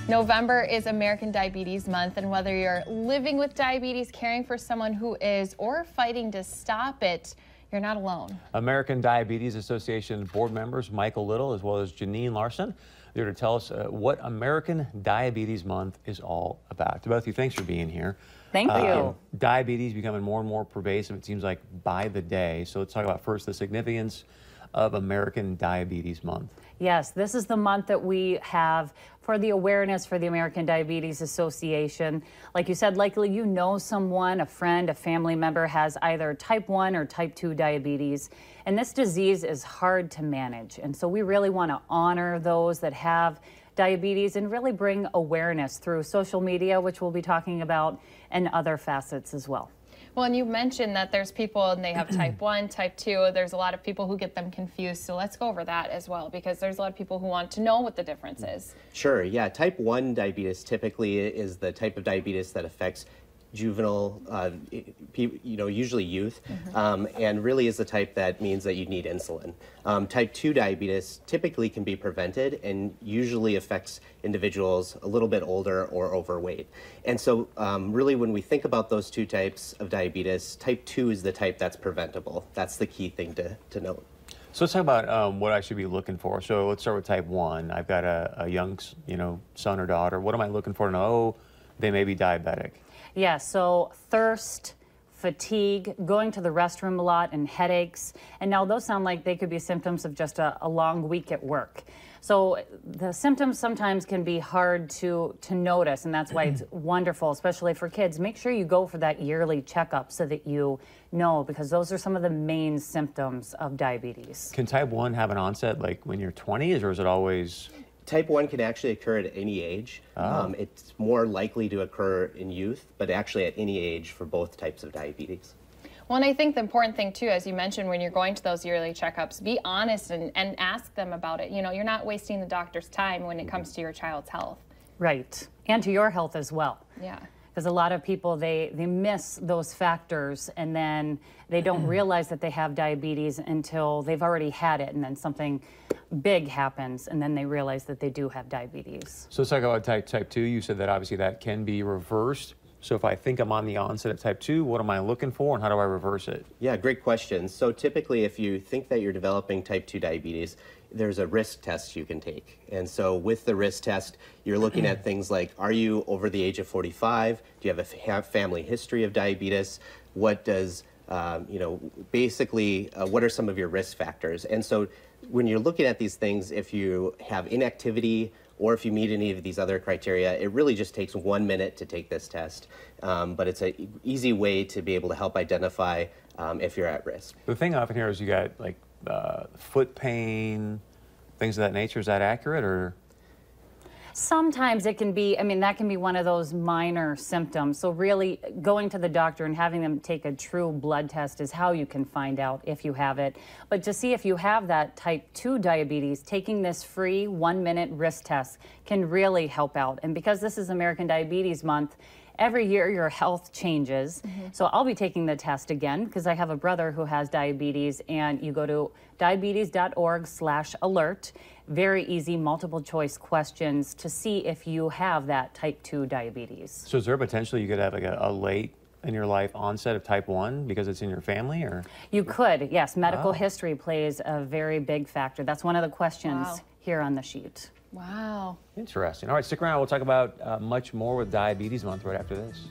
November is American Diabetes Month, and whether you're living with diabetes, caring for someone who is, or fighting to stop it, you're not alone. American Diabetes Association board members Michael Little as well as Janine Larson, they're to tell us what American Diabetes Month is all about. To both of you, thanks for being here. Thank you. Diabetes becoming more and more pervasive, it seems like, by the day. So let's talk about first the significance of American Diabetes Month. Yes, this is the month that we have for the awareness for the American Diabetes Association. Like you said, likely you know someone, a friend, a family member has either type 1 or type 2 diabetes. And this disease is hard to manage. And so we really want to honor those that have diabetes and really bring awareness through social media, which we'll be talking about, and other facets as well. Well, and you mentioned that there's people and they have type 1, type 2. There's a lot of people who get them confused. So let's go over that as well, because there's a lot of people who want to know what the difference is. Sure, yeah. Type 1 diabetes typically is the type of diabetes that affects juvenile, usually youth, and really is the type that means that you need insulin. Type 2 diabetes typically can be prevented and usually affects individuals a little bit older or overweight. And so really when we think about those two types of diabetes, type 2 is the type that's preventable. That's the key thing to note. So let's talk about what I should be looking for. So let's start with type 1. I've got a young, son or daughter. What am I looking for to know they may be diabetic? Yeah, so thirst, fatigue, going to the restroom a lot, and headaches. And now those sound like they could be symptoms of just a long week at work. So the symptoms sometimes can be hard to notice, and that's why it's wonderful, especially for kids. Make sure you go for that yearly checkup so that you know, because those are some of the main symptoms of diabetes. Can type 1 have an onset like when you're 20, or is it always... Type 1 can actually occur at any age. It's more likely to occur in youth, but actually at any age for both types of diabetes. Well, and I think the important thing, too, as you mentioned, when you're going to those yearly checkups, be honest and ask them about it. You know, you're not wasting the doctor's time when it comes to your child's health. Right, and to your health as well. Yeah. Because a lot of people, they miss those factors, and then they don't realize that they have diabetes until they've already had it, and then something big happens, and then they realize that they do have diabetes. So let's talk about type 2. You said that obviously that can be reversed. So if I think I'm on the onset of type 2, what am I looking for, and how do I reverse it? Yeah, great question. So typically if you think that you're developing type 2 diabetes, there's a risk test you can take. And so with the risk test, you're looking at things like, are you over the age of 45? Do you have a family history of diabetes? What does, what are some of your risk factors? And so when you're looking at these things, if you have inactivity or if you meet any of these other criteria, it really just takes 1 minute to take this test. But it's an easy way to be able to help identify if you're at risk. The thing I often hear is you got like foot pain, things of that nature. Is that accurate, or? Sometimes it can be, that can be one of those minor symptoms. So really going to the doctor and having them take a true blood test is how you can find out if you have it. But to see if you have that type 2 diabetes, taking this free 1 minute risk test can really help out. And because this is American Diabetes Month, every year your health changes. So I'll be taking the test again because I have a brother who has diabetes, and you go to diabetes.org/alert. Very easy multiple choice questions to see if you have that type 2 diabetes. So is there potentially you could have like a late in your life onset of type 1 because it's in your family, or? You could, yes. Medical history plays a very big factor. That's one of the questions here on the sheet. Wow. Interesting. All right, stick around. We'll talk about much more with Diabetes Month right after this.